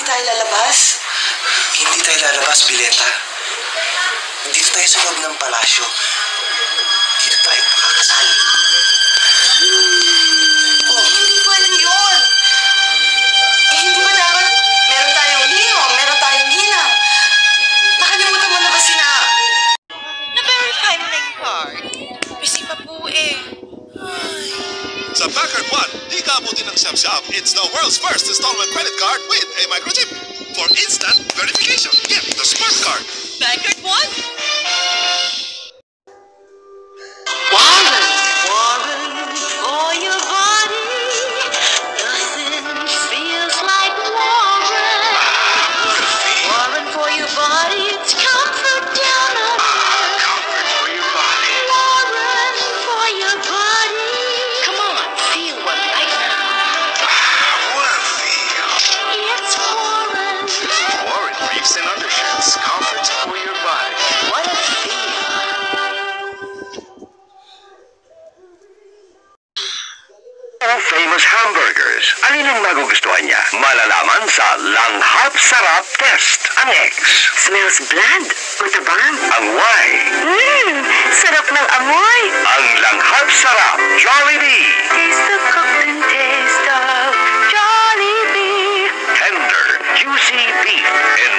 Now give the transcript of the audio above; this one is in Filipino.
tayo lalabas? Hindi tayo lalabas, Bileta. Dito tayo sa loob ng palasyo. Dito tayo makakasal. Oh, hindi pwede yun. Eh, hindi ba dapat meron tayong lino, meron tayong ginang? Nakalimutan mo na ba sina... Na-verify mo na yung card? Busy pa po eh. Ay. Sa Packard One, di ka abutin ng siyam-siyam. It's the world's first installment credit card with a microchip. For instant verification, get the Smart Card. Packard One? Warren, for your body, nothing feels like Warren. What a feel. Warren, for your body, it's comfort down under. Comfort for your body. Warren, for your body. Come on, feel one right now. What a feel. It's Warren. Warren briefs and undershirts. Comfort for your body. What a feel. Famous hamburgers. Alin ang magugustuhan niya? Malalaman sa Langhap Sarap Test. Ang X. Smells bland. Matabang. Ang Y. Sarap ng amoy. Ang Langhap Sarap Jollibee. Taste the cooking taste of Jollibee. Tender, juicy beef in